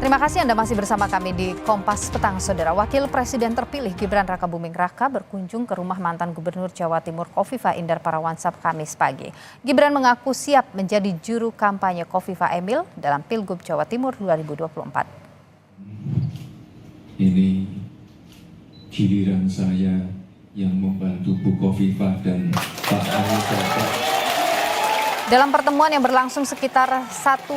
Terima kasih Anda masih bersama kami di Kompas Petang, Saudara. Wakil Presiden terpilih Gibran Rakabuming Raka berkunjung ke rumah mantan Gubernur Jawa Timur Khofifah Indar Parawansa Kamis pagi. Gibran mengaku siap menjadi juru kampanye Khofifah Emil dalam Pilgub Jawa Timur 2024. Ini giliran saya yang membantu Bu Khofifah dan Pak Emil Dardak. Dalam pertemuan yang berlangsung sekitar 1,5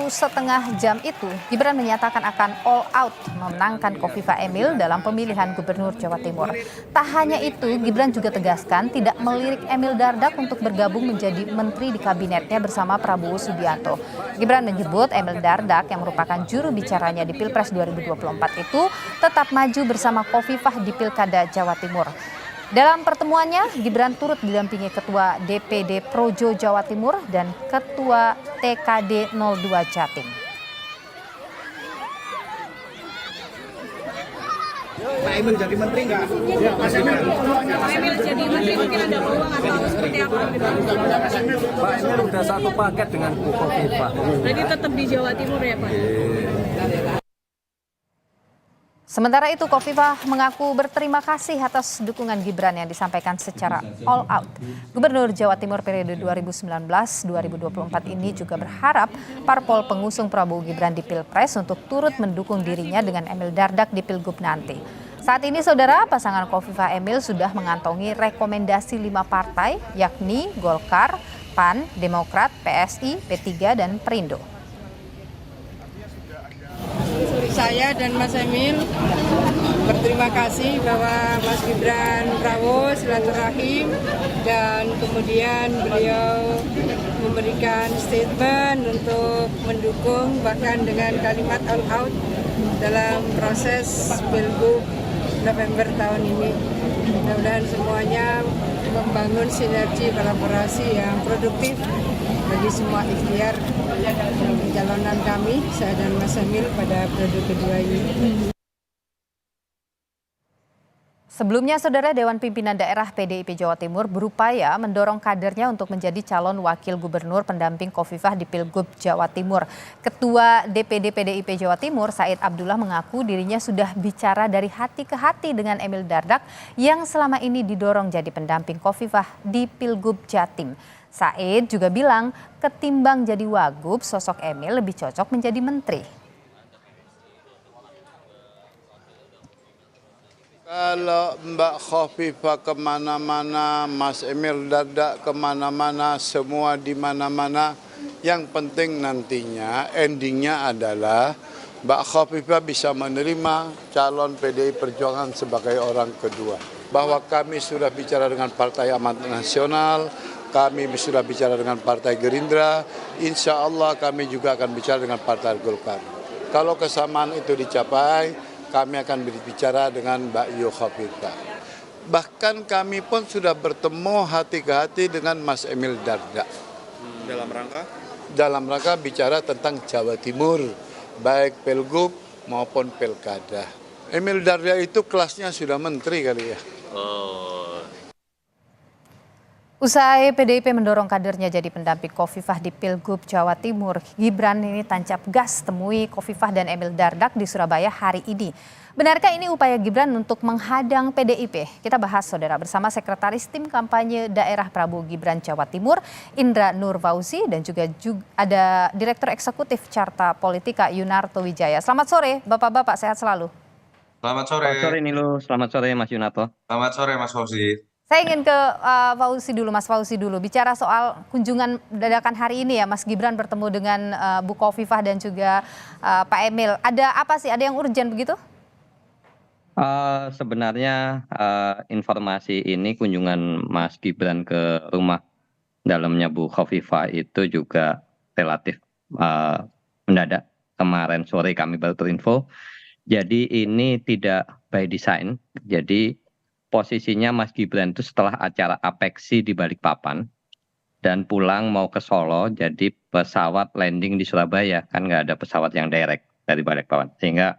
jam itu, Gibran menyatakan akan all out memenangkan Khofifah Emil dalam pemilihan Gubernur Jawa Timur. Tak hanya itu, Gibran juga tegaskan tidak melirik Emil Dardak untuk bergabung menjadi menteri di kabinetnya bersama Prabowo Subianto. Gibran menyebut Emil Dardak yang merupakan juru bicaranya di Pilpres 2024 itu tetap maju bersama Khofifah di Pilkada Jawa Timur. Dalam pertemuannya, Gibran turut didampingi Ketua DPD Projo Jawa Timur dan Ketua TKD 02 Jatim. Pak Emil jadi menteri nggak? Pak Emil jadi menteri mungkin ada peluang atau seperti apa? Pak Emil udah satu paket dengan Bu Khofifah. Jadi tetap di Jawa Timur ya Pak? Sementara itu, Khofifah mengaku berterima kasih atas dukungan Gibran yang disampaikan secara all out. Gubernur Jawa Timur periode 2019-2024 ini juga berharap parpol pengusung Prabowo Gibran di Pilpres untuk turut mendukung dirinya dengan Emil Dardak di Pilgub nanti. Saat ini, Saudara, pasangan Khofifah Emil sudah mengantongi rekomendasi 5 partai, yakni Golkar, PAN, Demokrat, PSI, P3, dan Perindo. Saya dan Mas Emil berterima kasih bahwa Mas Gibran Prabowo silaturahim dan kemudian beliau memberikan statement untuk mendukung bahkan dengan kalimat all out dalam proses Pilgub November tahun ini. Mudah-mudahan semuanya membangun sinergi kolaborasi yang produktif bagi semua ikhtiar pencalonan kami, saya dan Mas Emil pada periode kedua ini. Sebelumnya, Saudara, Dewan Pimpinan Daerah PDIP Jawa Timur berupaya mendorong kadernya untuk menjadi calon wakil gubernur pendamping Khofifah di Pilgub Jawa Timur. Ketua DPD PDIP Jawa Timur, Said Abdullah, mengaku dirinya sudah bicara dari hati ke hati dengan Emil Dardak yang selama ini didorong jadi pendamping Khofifah di Pilgub Jatim. Said juga bilang ketimbang jadi wagub, sosok Emil lebih cocok menjadi menteri. Kalau Mbak Khofifah kemana-mana, Mas Emil Dardak kemana-mana, semua di mana-mana. Yang penting nantinya endingnya adalah Mbak Khofifah bisa menerima calon PDI Perjuangan sebagai orang kedua. Bahwa kami sudah bicara dengan Partai Amanat Nasional, kami sudah bicara dengan Partai Gerindra, insya Allah kami juga akan bicara dengan Partai Golkar. Kalau kesamaan itu dicapai, kami akan berbicara dengan Mbak Khofifah. Bahkan kami pun sudah bertemu hati ke hati dengan Mas Emil Dardak. Dalam rangka? Dalam rangka bicara tentang Jawa Timur, baik Pilgub maupun Pilkada. Emil Dardak itu kelasnya sudah menteri kali ya. Usai PDIP mendorong kadernya jadi pendamping Khofifah di Pilgub Jawa Timur, Gibran ini tancap gas temui Khofifah dan Emil Dardak di Surabaya hari ini. Benarkah ini upaya Gibran untuk menghadang PDIP? Kita bahas, Saudara, bersama Sekretaris Tim Kampanye Daerah Prabowo Gibran Jawa Timur, Indra Nur Fauzi, dan juga ada Direktur Eksekutif Carta Politika, Yunarto Wijaya. Selamat sore, Bapak-Bapak, sehat selalu. Selamat sore. Selamat sore Nilu, selamat sore Mas Yunarto. Selamat sore Mas Fauzi. Saya ingin ke Mas Fauzi dulu. Bicara soal kunjungan dadakan hari ini ya, Mas Gibran bertemu dengan Bu Khofifah dan juga Pak Emil. Ada apa sih? Ada yang urgent begitu? Sebenarnya informasi ini kunjungan Mas Gibran ke rumah dalamnya Bu Khofifah itu juga relatif mendadak. Kemarin sore kami baru terinfo. Jadi ini tidak by design. Jadi posisinya Mas Gibran itu setelah acara Apeksi di Balikpapan dan pulang mau ke Solo, jadi pesawat landing di Surabaya, kan nggak ada pesawat yang direct dari Balikpapan. Sehingga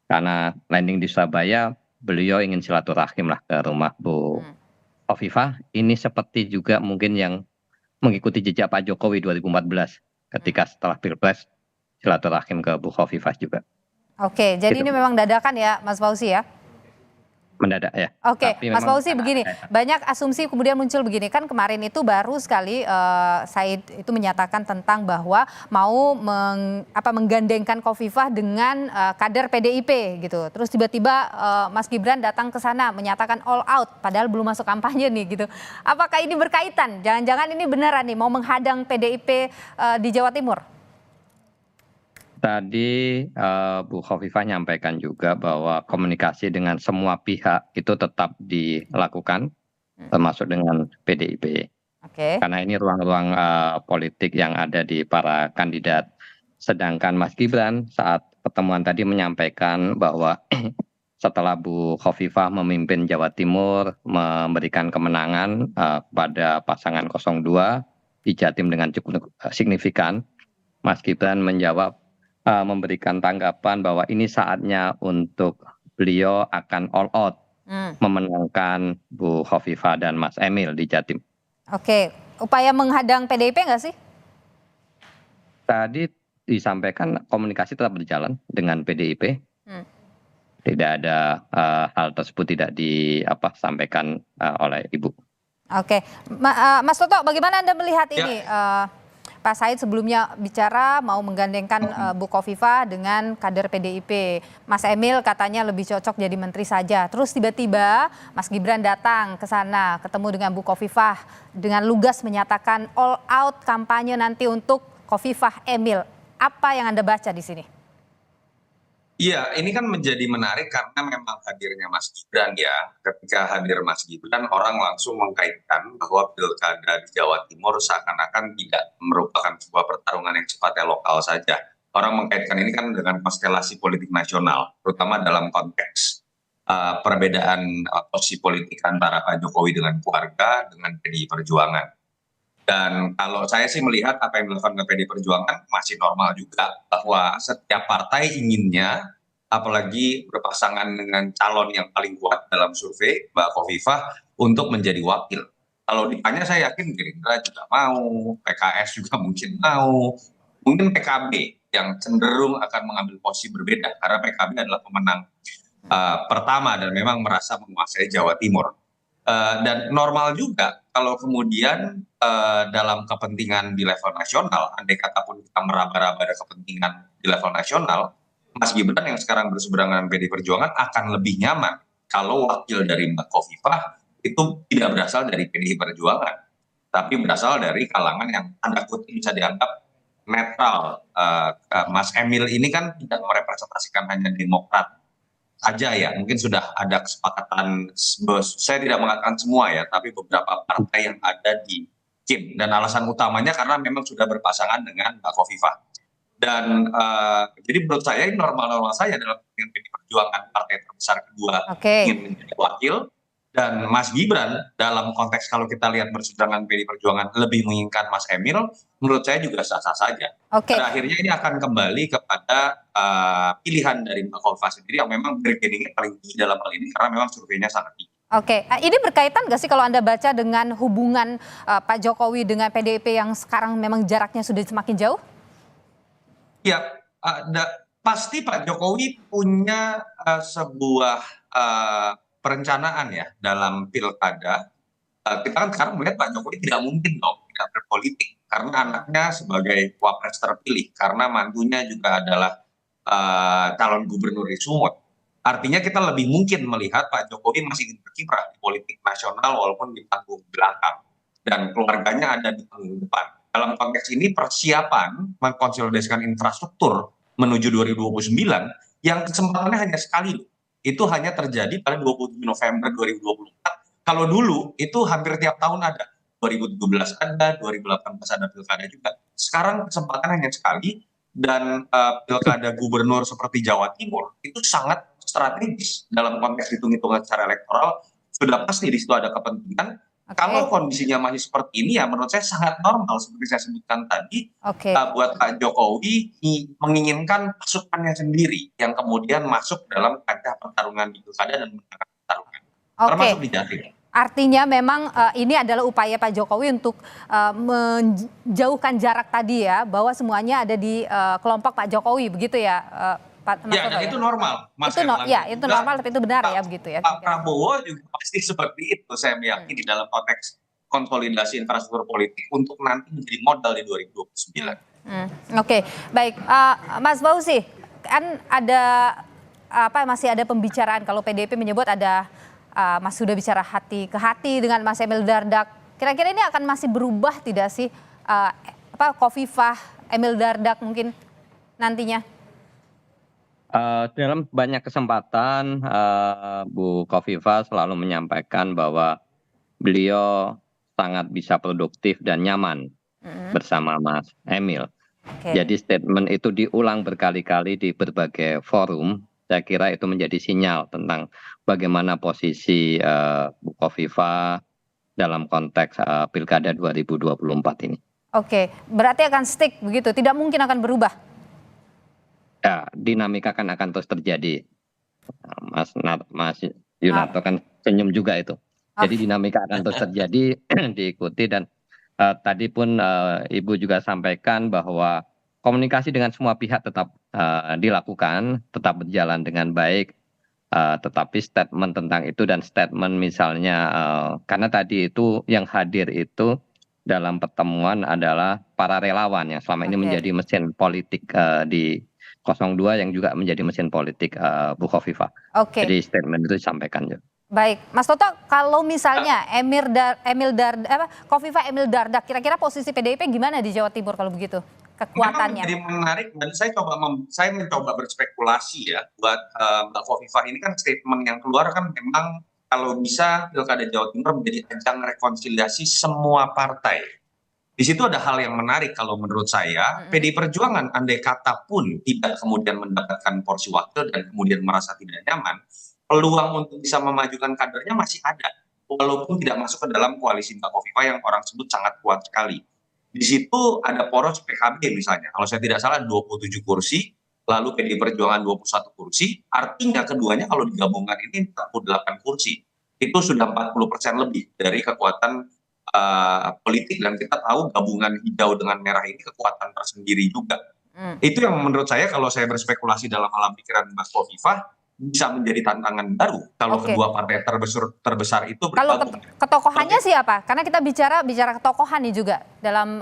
karena landing di Surabaya, beliau ingin silaturahim lah ke rumah Bu Khofifah. Ini seperti juga mungkin yang mengikuti jejak Pak Jokowi 2014 ketika setelah Pilpres silaturahim ke Bu Khofifah juga. Oke, jadi Gitu. ini memang dadakan ya Mas Fauzi ya? Mendadak ya. Oke, Tapi Mas memang Fauzi sangat begini, mendadak. banyak asumsi kemudian muncul begini, kan kemarin itu baru sekali Said itu menyatakan tentang bahwa mau menggandengkan Khofifah dengan kader PDIP gitu. Terus tiba-tiba Mas Gibran datang ke sana menyatakan all out, padahal belum masuk kampanye nih gitu. Apakah ini berkaitan? Jangan-jangan ini beneran nih mau menghadang PDIP di Jawa Timur? Tadi Bu Khofifah nyampaikan juga bahwa komunikasi dengan semua pihak itu tetap dilakukan, termasuk dengan PDIP. Oke. Karena ini ruang-ruang politik yang ada di para kandidat. Sedangkan Mas Gibran saat pertemuan tadi menyampaikan bahwa setelah Bu Khofifah memimpin Jawa Timur, memberikan kemenangan kepada pasangan 02 di Jatim dengan cukup signifikan, Mas Gibran menjawab, memberikan tanggapan bahwa ini saatnya untuk beliau akan all out memenangkan Bu Khofifah dan Mas Emil di Jatim. Oke, upaya menghadang PDIP nggak sih? Tadi disampaikan komunikasi tetap berjalan dengan PDIP. Tidak ada hal tersebut tidak disampaikan oleh Ibu. Oke, Mas Toto, bagaimana Anda melihat ini? Pak Said sebelumnya bicara mau menggandengkan Bu Khofifah dengan kader PDIP. Mas Emil katanya lebih cocok jadi menteri saja. Terus tiba-tiba Mas Gibran datang ke sana, ketemu dengan Bu Khofifah dengan lugas menyatakan all out kampanye nanti untuk Khofifah Emil. Apa yang Anda baca di sini? Iya, ini kan menjadi menarik karena memang hadirnya Mas Gibran ya. Ketika hadir Mas Gibran, orang langsung mengkaitkan bahwa pilkada di Jawa Timur seakan-akan tidak merupakan sebuah pertarungan yang sifatnya lokal saja. Orang mengkaitkan ini kan dengan konstelasi politik nasional, terutama dalam konteks perbedaan posisi politik antara Pak Jokowi dengan keluarga, dengan PDI Perjuangan. Dan kalau saya sih melihat apa yang dilakukan oleh PDI Perjuangan masih normal juga, bahwa setiap partai inginnya, apalagi berpasangan dengan calon yang paling kuat dalam survei, Mbak Khofifah, untuk menjadi wakil. Kalau ditanya saya yakin Gerindra juga mau, PKS juga mungkin mau, mungkin PKB yang cenderung akan mengambil posisi berbeda, karena PKB adalah pemenang pertama dan memang merasa menguasai Jawa Timur. Dan normal juga kalau kemudian dalam kepentingan di level nasional, andai kata pun kita meraba-raba ada kepentingan di level nasional, Mas Gibran yang sekarang berseberangan dengan PDI Perjuangan akan lebih nyaman kalau wakil dari Mbak Khofifah itu tidak berasal dari PDI Perjuangan, tapi berasal dari kalangan yang tanda kutip bisa dianggap netral. Mas Emil ini kan tidak merepresentasikan hanya Demokrat saja ya, mungkin sudah ada kesepakatan, saya tidak mengatakan semua ya, tapi beberapa partai yang ada di Kim, dan alasan utamanya karena memang sudah berpasangan dengan Mbak Khofifah. Dan jadi menurut saya ini normal-normal saja dalam kepentingan PDI Perjuangan, partai terbesar kedua ingin menjadi wakil, dan Mas Gibran dalam konteks kalau kita lihat berseberangan PDI Perjuangan lebih menginginkan Mas Emil, menurut saya juga sah-sah saja. Pada akhirnya ini akan kembali kepada pilihan dari Mbak Khofifah sendiri yang memang bergeningnya paling tinggi dalam hal ini karena memang surveinya sangat tinggi. Oke, ini berkaitan nggak sih kalau Anda baca dengan hubungan Pak Jokowi dengan PDIP yang sekarang memang jaraknya sudah semakin jauh? Ya, pasti Pak Jokowi punya sebuah perencanaan ya dalam pilkada. Kita kan sekarang melihat Pak Jokowi tidak mungkin dong tidak berpolitik karena anaknya sebagai wapres terpilih, karena mantunya juga adalah calon gubernur di Sumut. Artinya kita lebih mungkin melihat Pak Jokowi masih ingin berkiprah di politik nasional walaupun di panggung belakang, dan keluarganya ada di panggung depan. Dalam konteks ini persiapan mengkonsolidasikan infrastruktur menuju 2029 yang kesempatannya hanya sekali. Itu hanya terjadi pada 27 November 2024. Kalau dulu itu hampir tiap tahun ada. 2017 ada, 2018 ada pilkada juga. Sekarang kesempatan hanya sekali, dan pilkada gubernur seperti Jawa Timur itu sangat strategis dalam konteks hitung-hitungan secara elektoral. Sudah pasti di situ ada kepentingan. Kalau kondisinya masih seperti ini ya menurut saya sangat normal seperti saya sebutkan tadi, buat Pak Jokowi menginginkan pasukannya sendiri yang kemudian masuk dalam kancah pertarungan di pilkada dan menangkan pertarungan, termasuk di Jatim. Artinya memang ini adalah upaya Pak Jokowi untuk menjauhkan jarak tadi ya, bahwa semuanya ada di kelompok Pak Jokowi begitu ya Mas Ya, Toto dan ya? itu normal, Mas Itu Erlangga. itu normal, tapi itu benar ya begitu ya? Pak Prabowo juga pasti seperti itu, saya meyakini dalam konteks konsolidasi infrastruktur politik untuk nanti menjadi modal di 2029. Oke, baik. Mas Fauzi, kan ada masih ada pembicaraan kalau PDIP menyebut ada Mas sudah bicara hati ke hati dengan Mas Emil Dardak. Kira-kira ini akan masih berubah tidak sih Khofifah Emil Dardak mungkin nantinya? Dalam banyak kesempatan Bu Khofifah selalu menyampaikan bahwa beliau sangat bisa produktif dan nyaman bersama Mas Emil. Oke. Jadi statement itu diulang berkali-kali di berbagai forum. Saya kira itu menjadi sinyal tentang bagaimana posisi Bu Khofifah dalam konteks Pilkada 2024 ini. Oke, berarti akan stick begitu, tidak mungkin akan berubah. Ya, dinamika akan terus terjadi. Mas Yunarto kan senyum juga itu. Jadi dinamika akan terus terjadi, diikuti dan tadi pun Ibu juga sampaikan bahwa komunikasi dengan semua pihak tetap dilakukan, tetap berjalan dengan baik. Tetapi statement tentang itu dan statement misalnya karena tadi itu yang hadir itu dalam pertemuan adalah para relawan yang selama ini menjadi mesin politik di 02 yang juga menjadi mesin politik Bu Khofifah. Oke. Jadi statement itu disampaikan juga. Baik, Mas Toto, kalau misalnya Khofifah Emil Dardak, kira-kira posisi PDIP gimana di Jawa Timur kalau begitu? Kekuatannya. Memang jadi menarik dan saya mencoba berspekulasi ya buat Mbak Khofifah ini kan statement yang keluar kan memang kalau bisa Pilkada Jawa Timur menjadi ajang rekonsiliasi semua partai. Di situ ada hal yang menarik kalau menurut saya, PDI Perjuangan andai kata pun tidak kemudian mendapatkan porsi wakil dan kemudian merasa tidak nyaman, peluang untuk bisa memajukan kadernya masih ada. Walaupun tidak masuk ke dalam koalisi Mbak Khofifah yang orang sebut sangat kuat sekali. Di situ ada poros PKB misalnya, kalau saya tidak salah 27 kursi, lalu PDI Perjuangan 21 kursi, artinya keduanya kalau digabungkan ini 48 kursi. Itu sudah 40% lebih dari kekuatan politik dan kita tahu gabungan hijau dengan merah ini kekuatan tersendiri juga. Itu yang menurut saya kalau saya berspekulasi dalam alam pikiran Mbak Khofifah bisa menjadi tantangan baru kalau kedua partai terbesar itu Kalau bergabung. ketokohannya siapa? Karena kita bicara ketokohan nih juga dalam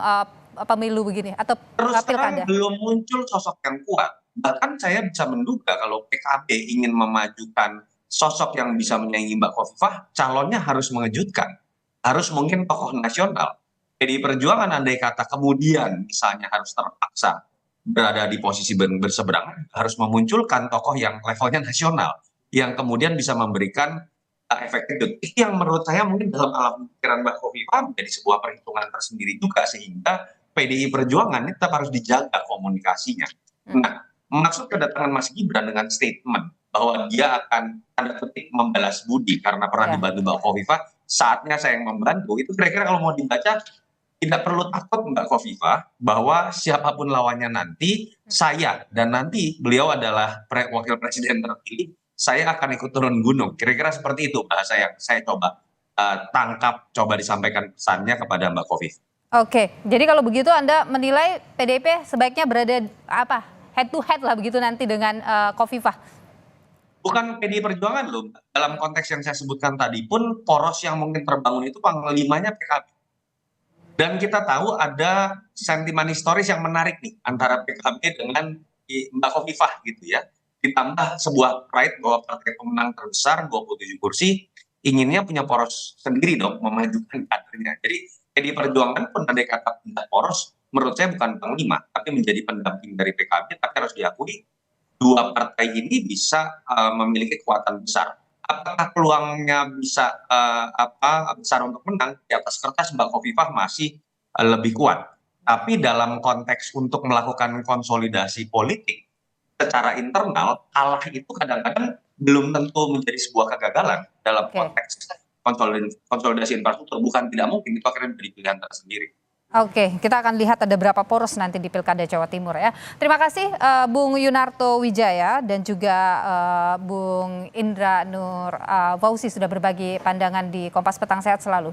pemilu begini atau Terus pilkada. terang belum muncul sosok yang kuat. Bahkan saya bisa menduga kalau PKB ingin memajukan sosok yang bisa menyaingi Mbak Khofifah, calonnya harus mengejutkan. Harus mungkin tokoh nasional. PDI Perjuangan andai kata kemudian misalnya harus terpaksa berada di posisi berseberangan, harus memunculkan tokoh yang levelnya nasional, yang kemudian bisa memberikan efek kejut. Itu yang menurut saya mungkin dalam alam pikiran Mbak Khofifah menjadi sebuah perhitungan tersendiri juga, sehingga PDI Perjuangan ini tetap harus dijaga komunikasinya. Nah, maksud kedatangan Mas Gibran dengan statement bahwa dia akan tanda petik membalas budi karena pernah dibantu Mbak Khofifah, saatnya saya yang membantu, itu kira-kira kalau mau dibaca tidak perlu takut Mbak Khofifah bahwa siapapun lawannya nanti saya dan nanti beliau adalah wakil presiden terpilih, saya akan ikut turun gunung. Kira-kira seperti itu bahasa yang saya coba tangkap, coba disampaikan pesannya kepada Mbak Khofifah. Oke, jadi kalau begitu Anda menilai PDIP sebaiknya berada head to head lah begitu nanti dengan Khofifah? Bukan PDI Perjuangan loh, dalam konteks yang saya sebutkan tadi pun poros yang mungkin terbangun itu panglimanya PKB. Dan kita tahu ada sentimen historis yang menarik nih antara PKB dengan Mbak Khofifah gitu ya. Ditambah sebuah pride bahwa partai pemenang terbesar 27 kursi inginnya punya poros sendiri dong memajukan kadernya. Jadi PDI Perjuangan pun andai kata pindah poros menurut saya bukan panglima tapi menjadi pendamping dari PKB, tapi harus diakui dua partai ini bisa memiliki kekuatan besar. Apakah peluangnya bisa besar untuk menang? Di atas kertas Mbak Khofifah masih lebih kuat. Tapi dalam konteks untuk melakukan konsolidasi politik secara internal, kalah itu kadang-kadang belum tentu menjadi sebuah kegagalan dalam konteks konsolidasi infrastruktur. Bukan tidak mungkin, itu akhirnya menjadi pilihan tersendiri. Oke, kita akan lihat ada berapa poros nanti di Pilkada Jawa Timur ya. Terima kasih Bung Yunarto Wijaya dan juga Bung Indra Nur Fauzi sudah berbagi pandangan di Kompas Petang. Sehat selalu.